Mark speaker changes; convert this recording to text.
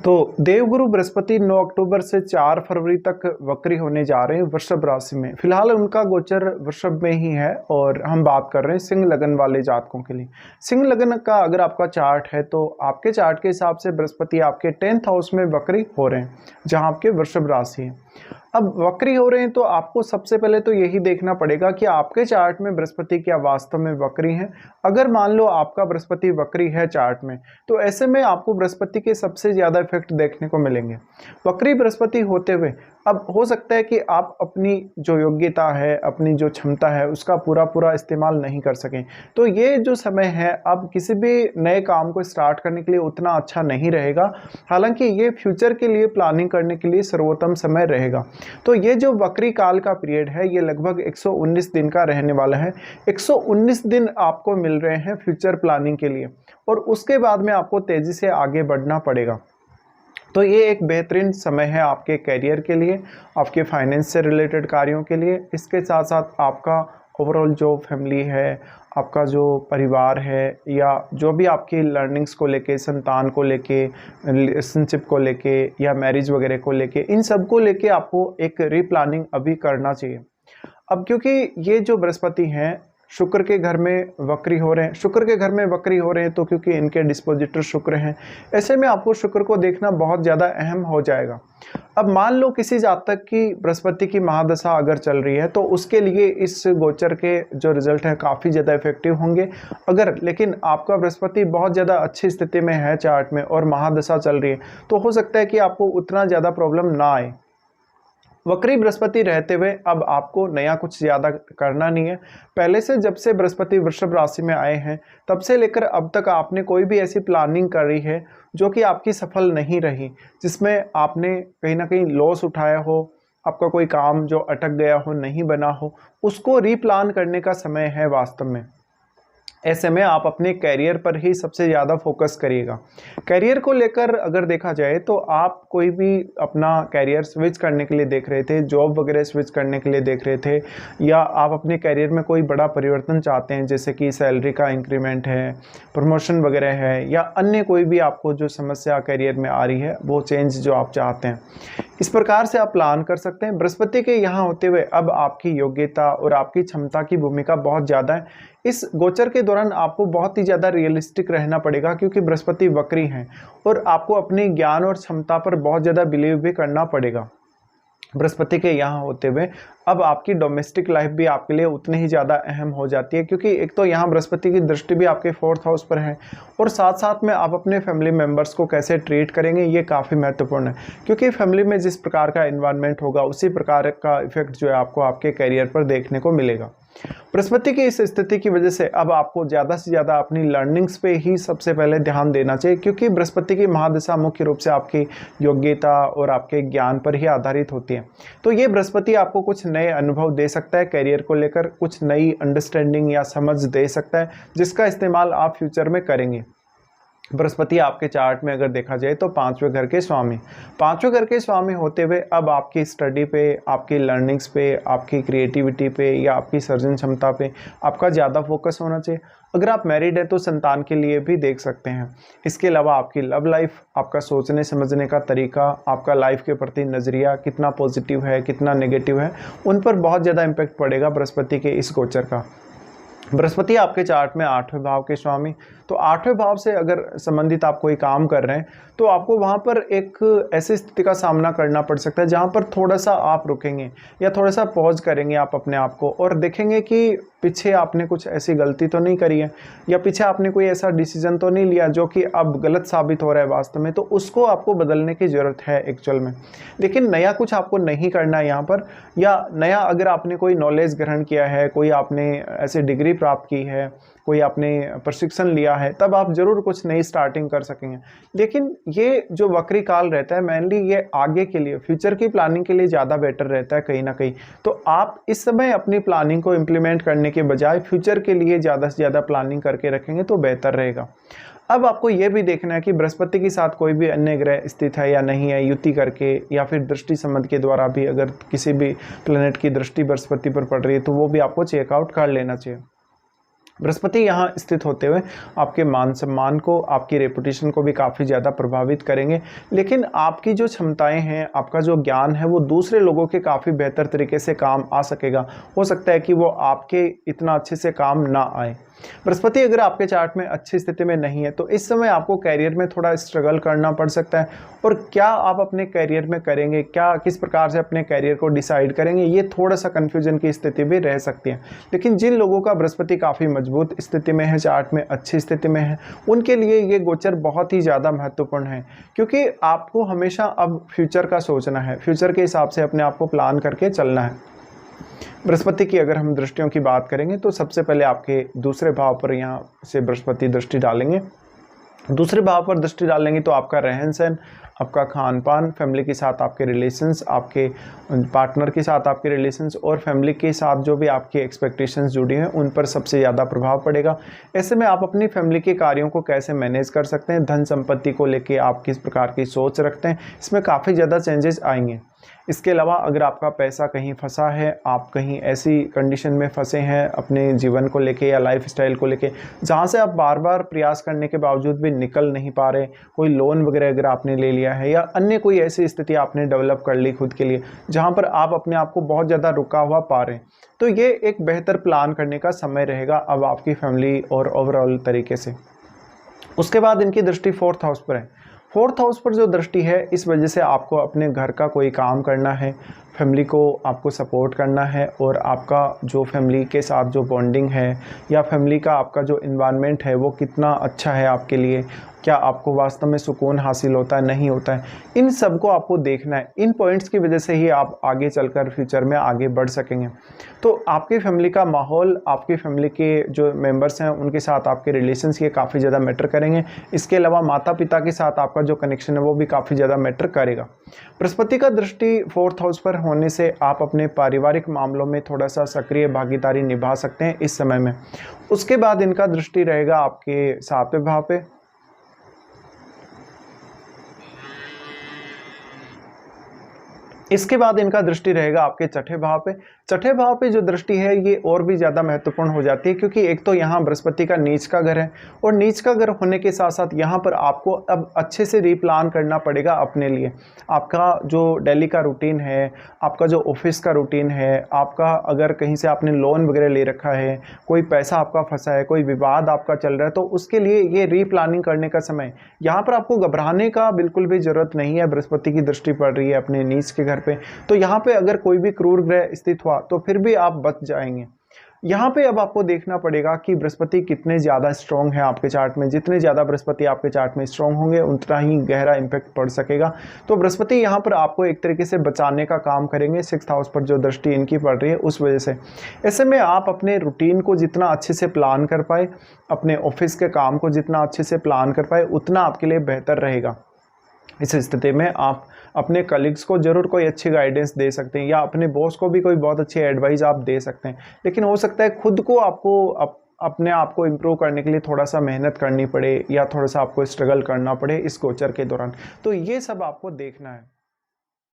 Speaker 1: तो देवगुरु बृहस्पति 9 अक्टूबर से 4 फरवरी तक वक्री होने जा रहे हैं वृषभ राशि में। फिलहाल उनका गोचर वृषभ में ही है और हम बात कर रहे हैं सिंह लगन वाले जातकों के लिए। सिंह लगन का अगर आपका चार्ट है तो आपके चार्ट के हिसाब से बृहस्पति आपके 10th हाउस में वक्री हो रहे हैं, जहां आपके वृषभ राशि है। अब वक्री हो रहे हैं तो आपको सबसे पहले तो यही देखना पड़ेगा कि आपके चार्ट में बृहस्पति क्या वास्तव में वक्री है। अगर मान लो आपका बृहस्पति वक्री है चार्ट में, तो ऐसे में आपको बृहस्पति के सबसे ज़्यादा इफेक्ट देखने को मिलेंगे वक्री बृहस्पति होते हुए। अब हो सकता है कि आप अपनी जो योग्यता है, अपनी जो क्षमता है, उसका पूरा इस्तेमाल नहीं कर सकें। तो ये जो समय है अब किसी भी नए काम को स्टार्ट करने के लिए उतना अच्छा नहीं रहेगा। हालांकि ये फ्यूचर के लिए प्लानिंग करने के लिए सर्वोत्तम समय रहेगा। तो ये जो वक्री काल का पीरियड है ये लगभग 119 दिन का रहने वाला है। 119 दिन आपको मिल रहे हैं फ्यूचर प्लानिंग के लिए और उसके बाद में आपको तेजी से आगे बढ़ना पड़ेगा। तो ये एक बेहतरीन समय है आपके करियर के लिए, आपके फाइनेंस से रिलेटेड कार्यों के लिए। इसके साथ साथ आपका ओवरऑल जो फैमिली है, आपका जो परिवार है, या जो भी आपकी लर्निंग्स को लेके, संतान को लेके, रिलेशनशिप को लेके या मैरिज वगैरह को लेके, इन सब को लेके आपको एक रीप्लानिंग अभी करना चाहिए। अब क्योंकि ये जो बृहस्पति हैं शुक्र के घर में वक्री हो रहे हैं, शुक्र के घर में वक्री हो रहे हैं तो क्योंकि इनके डिस्पोजिटर शुक्र हैं, ऐसे में आपको शुक्र को देखना बहुत ज़्यादा अहम हो जाएगा। अब मान लो किसी जातक की बृहस्पति की महादशा अगर चल रही है तो उसके लिए इस गोचर के जो रिजल्ट हैं काफ़ी ज़्यादा इफेक्टिव होंगे। अगर लेकिन आपका बृहस्पति बहुत ज़्यादा अच्छी स्थिति में है चार्ट में और महादशा चल रही है तो हो सकता है कि आपको उतना ज़्यादा प्रॉब्लम ना आए। वक्री बृहस्पति रहते हुए अब आपको नया कुछ ज़्यादा करना नहीं है। पहले से जब से बृहस्पति वृषभ राशि में आए हैं तब से लेकर अब तक आपने कोई भी ऐसी प्लानिंग करी है जो कि आपकी सफल नहीं रही, जिसमें आपने कहीं ना कहीं लॉस उठाया हो, आपका कोई काम जो अटक गया हो, नहीं बना हो, उसको रीप्लान करने का समय है वास्तव में। ऐसे में आप अपने कैरियर पर ही सबसे ज़्यादा फोकस करिएगा। कैरियर को लेकर अगर देखा जाए तो आप कोई भी अपना कैरियर स्विच करने के लिए देख रहे थे, जॉब वगैरह स्विच करने के लिए देख रहे थे, या आप अपने कैरियर में कोई बड़ा परिवर्तन चाहते हैं जैसे कि सैलरी का इंक्रीमेंट है, प्रमोशन वगैरह है, या अन्य कोई भी आपको जो समस्या कैरियर में आ रही है वो चेंज जो आप चाहते हैं, इस प्रकार से आप प्लान कर सकते हैं। बृहस्पति के यहाँ होते हुए अब आपकी योग्यता और आपकी क्षमता की भूमिका बहुत ज़्यादा है। इस गोचर के दौरान आपको बहुत ही ज़्यादा रियलिस्टिक रहना पड़ेगा क्योंकि बृहस्पति वक्री हैं और आपको अपने ज्ञान और क्षमता पर बहुत ज़्यादा बिलीव भी करना पड़ेगा। बृहस्पति के यहाँ होते हुए अब आपकी डोमेस्टिक लाइफ भी आपके लिए उतनी ही ज़्यादा अहम हो जाती है क्योंकि एक तो यहाँ बृहस्पति की दृष्टि भी आपके 4th हाउस पर है और साथ साथ में आप अपने फैमिली मेम्बर्स को कैसे ट्रीट करेंगे ये काफ़ी महत्वपूर्ण है क्योंकि फैमिली में जिस प्रकार का एनवायरनमेंट होगा उसी प्रकार का इफेक्ट जो है आपको आपके करियर पर देखने को मिलेगा। बृहस्पति की इस स्थिति की वजह से अब आपको ज़्यादा से ज़्यादा अपनी लर्निंग्स पे ही सबसे पहले ध्यान देना चाहिए क्योंकि बृहस्पति की महादशा मुख्य रूप से आपकी योग्यता और आपके ज्ञान पर ही आधारित होती है। तो ये बृहस्पति आपको कुछ नए अनुभव दे सकता है, कैरियर को लेकर कुछ नई अंडरस्टैंडिंग या समझ दे सकता है जिसका इस्तेमाल आप फ्यूचर में करेंगे। बृहस्पति आपके चार्ट में अगर देखा जाए तो 5वें घर के स्वामी होते हुए अब आपकी स्टडी पे, आपकी लर्निंग्स पे, आपकी क्रिएटिविटी पे या आपकी सर्जन क्षमता पे आपका ज़्यादा फोकस होना चाहिए। अगर आप मैरिड है तो संतान के लिए भी देख सकते हैं। इसके अलावा आपकी लव लाइफ, आपका सोचने समझने का तरीका, आपका लाइफ के प्रति नज़रिया कितना पॉजिटिव है, कितना नेगेटिव है, उन पर बहुत ज़्यादा इम्पैक्ट पड़ेगा बृहस्पति के इस गोचर का। बृहस्पति आपके चार्ट में 8वें भाव के स्वामी, तो 8वें भाव से अगर संबंधित आप कोई काम कर रहे हैं तो आपको वहाँ पर एक ऐसी स्थिति का सामना करना पड़ सकता है जहाँ पर थोड़ा सा आप रुकेंगे या थोड़ा सा पॉज करेंगे आप अपने आप को और देखेंगे कि पीछे आपने कुछ ऐसी गलती तो नहीं करी है या पीछे आपने कोई ऐसा डिसीजन तो नहीं लिया जो कि अब गलत साबित हो रहा है वास्तव में, तो उसको आपको बदलने की ज़रूरत है एक्चुअल में। लेकिन नया कुछ आपको नहीं करना है यहाँ पर, या नया अगर आपने कोई नॉलेज ग्रहण किया है, कोई आपने ऐसी डिग्री प्राप्त की है, कोई आपने प्रशिक्षण लिया है, तब आप जरूर कुछ नई स्टार्टिंग कर सकेंगे। लेकिन ये जो वक्री काल रहता है मेनली ये आगे के लिए, फ्यूचर की प्लानिंग के लिए ज़्यादा बेटर रहता है कहीं ना कहीं। तो आप इस समय अपनी प्लानिंग को इम्प्लीमेंट करने के बजाय फ्यूचर के लिए ज़्यादा से ज़्यादा प्लानिंग करके रखेंगे तो बेहतर रहेगा। अब आपको यह भी देखना है कि बृहस्पति के साथ कोई भी अन्य ग्रह स्थित है या नहीं है, युति करके या फिर दृष्टि संबंध के द्वारा भी अगर किसी भी प्लेनेट की दृष्टि बृहस्पति पर पड़ रही है तो वो भी आपको चेकआउट कर लेना चाहिए। बृहस्पति यहाँ स्थित होते हुए आपके मान सम्मान को, आपकी रेपुटेशन को भी काफ़ी ज़्यादा प्रभावित करेंगे। लेकिन आपकी जो क्षमताएं हैं, आपका जो ज्ञान है, वो दूसरे लोगों के काफ़ी बेहतर तरीके से काम आ सकेगा। हो सकता है कि वो आपके इतना अच्छे से काम ना आए। बृहस्पति अगर आपके चार्ट में अच्छी स्थिति में नहीं है तो इस समय आपको कैरियर में थोड़ा स्ट्रगल करना पड़ सकता है। और क्या आप अपने कैरियर में करेंगे, क्या किस प्रकार से अपने कैरियर को डिसाइड करेंगे, ये थोड़ा सा कन्फ्यूजन की स्थिति भी रह सकती है। लेकिन जिन लोगों का बृहस्पति काफ़ी मजबूत स्थिति में है, चार्ट में अच्छी स्थिति में है, उनके लिए ये गोचर बहुत ही ज़्यादा महत्वपूर्ण है। क्योंकि आपको हमेशा अब फ्यूचर का सोचना है, फ्यूचर के हिसाब से अपने आप को प्लान करके चलना है। बृहस्पति की अगर हम दृष्टियों की बात करेंगे तो सबसे पहले आपके दूसरे भाव पर यहाँ से बृहस्पति दृष्टि डालेंगे। दूसरे भाव पर दृष्टि डालेंगे तो आपका रहन सहन, आपका खान पान, फैमिली के साथ आपके रिलेशंस, आपके पार्टनर के साथ आपके रिलेशंस और फैमिली के साथ जो भी आपकी एक्सपेक्टेशंस जुड़ी हैं उन पर सबसे ज़्यादा प्रभाव पड़ेगा। ऐसे में आप अपनी फैमिली के कार्यों को कैसे मैनेज कर सकते हैं, धन संपत्ति को लेके आप किस प्रकार की सोच रखते हैं, इसमें काफ़ी ज़्यादा चेंजेस आएंगे। इसके अलावा अगर आपका पैसा कहीं फंसा है, आप कहीं ऐसी कंडीशन में फंसे हैं अपने जीवन को लेके या लाइफ स्टाइल को लेके जहाँ से आप बार बार प्रयास करने के बावजूद भी निकल नहीं पा रहे, कोई लोन वगैरह अगर आपने ले लिया है या अन्य कोई ऐसी स्थिति आपने डेवलप कर ली खुद के लिए जहाँ पर आप अपने आप को बहुत ज़्यादा रुका हुआ पा रहे हैं, तो ये एक बेहतर प्लान करने का समय रहेगा अब आपकी फैमिली और ओवरऑल तरीके से। उसके बाद इनकी दृष्टि 4th हाउस पर है। 4th हाउस पर जो दृष्टि है, इस वजह से आपको अपने घर का कोई काम करना है, फैमिली को आपको सपोर्ट करना है और आपका जो फैमिली के साथ जो बॉन्डिंग है या फैमिली का आपका जो इन्वायरमेंट है वो कितना अच्छा है आपके लिए, क्या आपको वास्तव में सुकून हासिल होता है, नहीं होता है, इन सब को आपको देखना है। इन पॉइंट्स की वजह से ही आप आगे चलकर फ्यूचर में आगे बढ़ सकेंगे। तो आपकी फैमिली का माहौल, आपकी फैमिली के जो मेंबर्स हैं उनके साथ आपके रिलेशंस ये काफ़ी ज़्यादा मैटर करेंगे। इसके अलावा माता पिता के साथ आपका जो कनेक्शन है वो भी काफ़ी ज़्यादा मैटर करेगा। बृहस्पति का दृष्टि 4th हाउस पर होने से आप अपने पारिवारिक मामलों में थोड़ा सा सक्रिय भागीदारी निभा सकते हैं इस समय में। उसके बाद इनका दृष्टि रहेगा आपके 7वें भाव पे। इसके बाद इनका दृष्टि रहेगा आपके 6ठे भाव पे। 6ठे भाव पे जो दृष्टि है ये और भी ज़्यादा महत्वपूर्ण हो जाती है क्योंकि एक तो यहाँ बृहस्पति का नीच का घर है और नीच का घर होने के साथ साथ यहाँ पर आपको अब अच्छे से रीप्लान करना पड़ेगा अपने लिए। आपका जो डेली का रूटीन है, आपका जो ऑफिस का रूटीन है, आपका अगर कहीं से आपने लोन वगैरह ले रखा है, कोई पैसा आपका फंसा है, कोई विवाद आपका चल रहा है, तो उसके लिए ये रीप्लानिंग करने का समय। यहाँ पर आपको घबराने का बिल्कुल भी ज़रूरत नहीं है। बृहस्पति की दृष्टि पड़ रही है अपने नीच के घर पे, तो यहाँ पे अगर कोई भी क्रूर ग्रह स्थित हुआ तो फिर भी आप बच जाएंगे। यहाँ पे अब आपको देखना पड़ेगा कि बृहस्पति कितने ज़्यादा स्ट्रॉन्ग है आपके चार्ट में। जितने ज़्यादा बृहस्पति आपके चार्ट में स्ट्रॉन्ग होंगे उतना ही गहरा इम्पैक्ट पड़ सकेगा। तो बृहस्पति यहाँ पर आपको एक तरीके से बचाने का काम करेंगे। 6th हाउस पर जो दृष्टि इनकी पड़ रही है उस वजह से। ऐसे में आप अपने रूटीन को जितना अच्छे से प्लान कर पाए, अपने ऑफिस के काम को जितना अच्छे से प्लान कर पाए, उतना आपके लिए बेहतर रहेगा। इस स्थिति में आप अपने कलीग्स को ज़रूर कोई अच्छी गाइडेंस दे सकते हैं या अपने बॉस को भी कोई बहुत अच्छी एडवाइस आप दे सकते हैं। लेकिन हो सकता है खुद को आपको अपने आप को इम्प्रूव करने के लिए थोड़ा सा मेहनत करनी पड़े या थोड़ा सा आपको स्ट्रगल करना पड़े इस गोचर के दौरान। तो ये सब आपको देखना है।